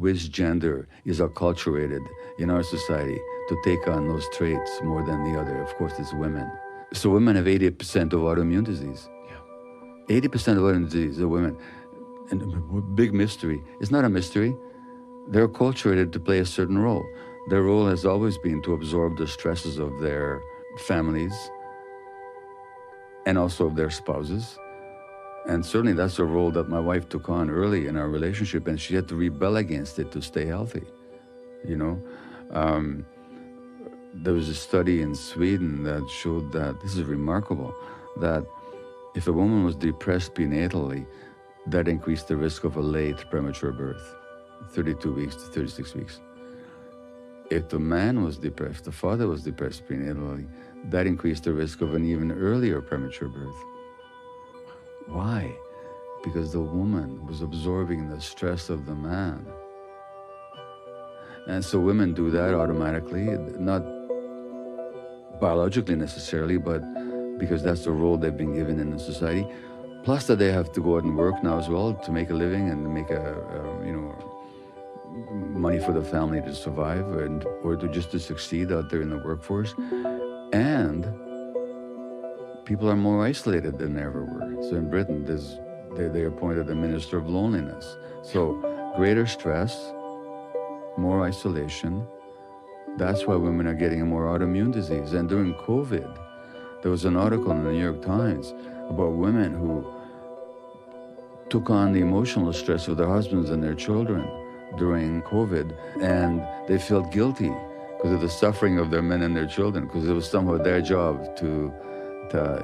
which gender is acculturated in our society to take on those traits more than the other. Of course, it's women. So women have 80% of autoimmune disease. Yeah. 80% of autoimmune disease are women. And a big mystery. It's not a mystery. They're acculturated to play a certain role. Their role has always been to absorb the stresses of their families and also of their spouses. And certainly that's a role that my wife took on early in our relationship, and she had to rebel against it to stay healthy. You know, there was a study in Sweden that showed that, this is remarkable, that if a woman was depressed prenatally, that increased the risk of a late premature birth, 32 weeks to 36 weeks. If the man was depressed, the father was depressed prenatally, that increased the risk of an even earlier premature birth. Why? Because the woman was absorbing the stress of the man. And so women do that automatically, not biologically necessarily, but because that's the role they've been given in the society. Plus that they have to go out and work now as well to make a living and make money for the family to survive or to just to succeed out there in the workforce. And people are more isolated than they ever were. So in Britain, they appointed a minister of loneliness. So greater stress, more isolation. That's why women are getting more autoimmune disease. And during COVID, there was an article in the New York Times about women who took on the emotional stress of their husbands and their children during COVID, and they felt guilty because of the suffering of their men and their children, because it was somehow their job to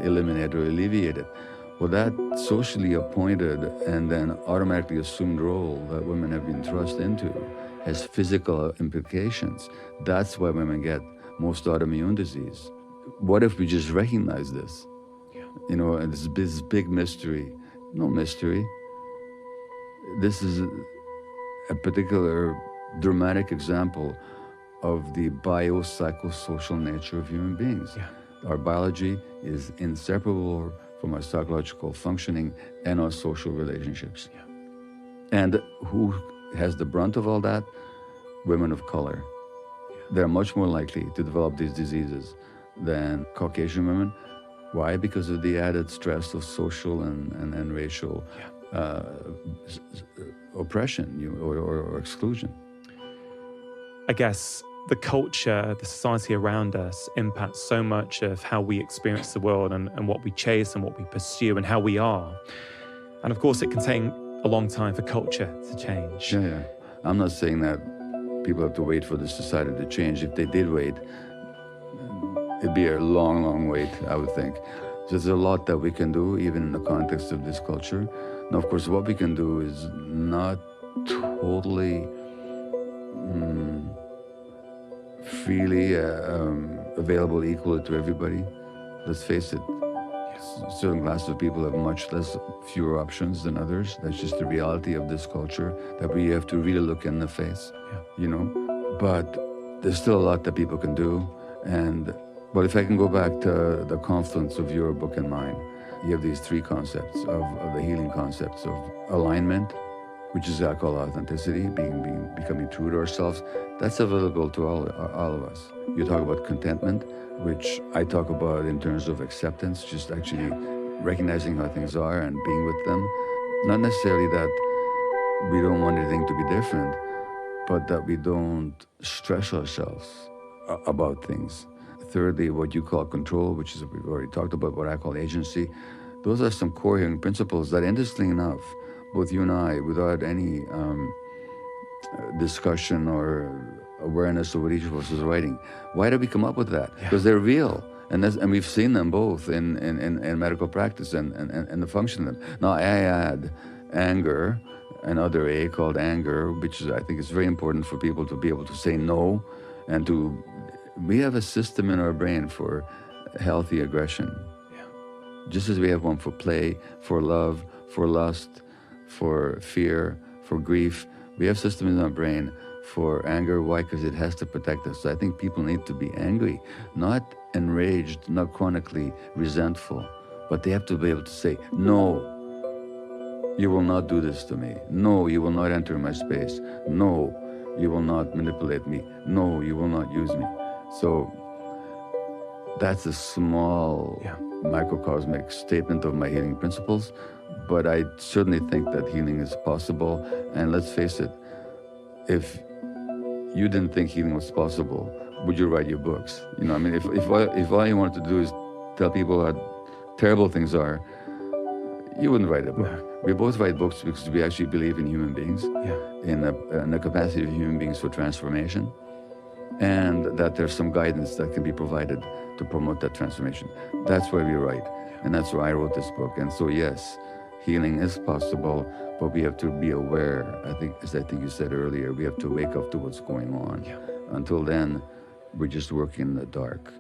eliminate or alleviate it. Well, that socially appointed and then automatically assumed role that women have been thrust into has physical implications. That's why women get most autoimmune disease. What if we just recognize this? Yeah. You know, and this big mystery. No mystery. This is a particular dramatic example of the biopsychosocial nature of human beings. Yeah. Our biology is inseparable from our psychological functioning and our social relationships. Yeah. And who has the brunt of all that? Women of color. Yeah. They're much more likely to develop these diseases than Caucasian women. Why? Because of the added stress of social and racial oppression or exclusion. I guess the culture, the society around us impacts so much of how we experience the world and what we chase and what we pursue and how we are. And of course, it can take a long time for culture to change. Yeah. I'm not saying that people have to wait for the society to change. If they did wait, it'd be a long, long wait, I would think. So there's a lot that we can do, even in the context of this culture. Now, of course, what we can do is not totally freely available equally to everybody. Let's face it, certain classes of people have much fewer options than others. That's just the reality of this culture that we have to really look in the face, you know. But there's still a lot that people can do. And, well, if I can go back to the confluence of your book and mine, you have these three concepts of the healing concepts of alignment, which is I call authenticity, becoming true to ourselves. That's available to all of us. You talk about contentment, which I talk about in terms of acceptance, just actually recognizing how things are and being with them. Not necessarily that we don't want anything to be different, but that we don't stress ourselves about things. Thirdly, what you call control, which is we've already talked about, what I call agency. Those are some core healing principles that, interestingly enough, both you and I, without any discussion or awareness of what each of us is writing, why did we come up with that? Because they're real, and we've seen them both in medical practice and the function of them. Now, I add anger, another A called anger, which is, I think is very important for people to be able to say no, and we have a system in our brain for healthy aggression. Just as we have one for play, for love, for lust, for fear, for grief, we have systems in our brain for anger. Why? Because it has to protect us. So I think people need to be angry, not enraged, not chronically resentful, but they have to be able to say no. you will not do this to me. No, you will not enter my space. No, you will not manipulate me. No, you will not use me. So that's a small microcosmic statement of my healing principles, but I certainly think that healing is possible. And let's face it, if you didn't think healing was possible, would you write your books? You know, I mean, if all you wanted to do is tell people how terrible things are, you wouldn't write a book. No. We both write books because we actually believe in human beings, in the capacity of human beings for transformation, and that there's some guidance that can be provided to promote that transformation. That's why we write, and that's why I wrote this book. And so, yes, healing is possible, but we have to be aware. I think you said earlier, we have to wake up to what's going on. Until then, we're just working in the dark.